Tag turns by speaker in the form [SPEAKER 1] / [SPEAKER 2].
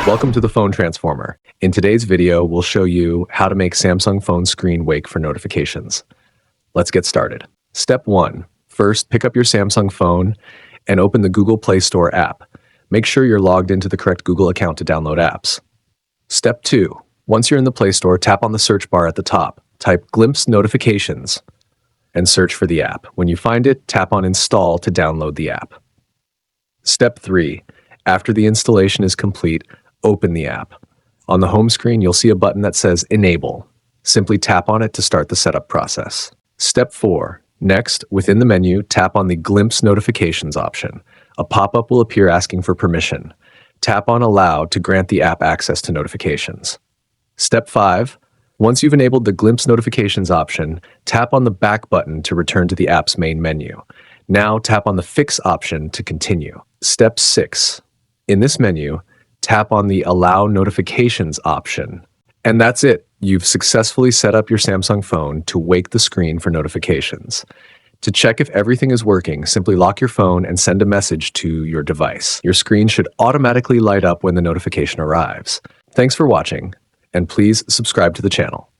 [SPEAKER 1] Welcome to the Phone Transformer. In today's video, we'll show you how to make Samsung phone screen wake for notifications. Let's get started. Step 1. First, pick up your Samsung phone and open the Google Play Store app. Make sure you're logged into the correct Google account to download apps. Step 2. Once you're in the Play Store, tap on the search bar at the top. Type Glimpse Notifications and search for the app. When you find it, tap on Install to download the app. Step 3. After the installation is complete, open the app. On the home screen, you'll see a button that says Enable. Simply tap on it to start the setup process. Step 4. Next, within the menu, tap on the Glimpse Notifications option. A pop-up will appear asking for permission. Tap on Allow to grant the app access to notifications. Step 5. Once you've enabled the Glimpse Notifications option, tap on the back button to return to the app's main menu. Now tap on the Fix option to continue. Step 6. In this menu, tap on the Allow Notifications option. And that's it. You've successfully set up your Samsung phone to wake the screen for notifications. To check if everything is working, simply lock your phone and send a message to your device. Your screen should automatically light up when the notification arrives. Thanks for watching, and please subscribe to the channel.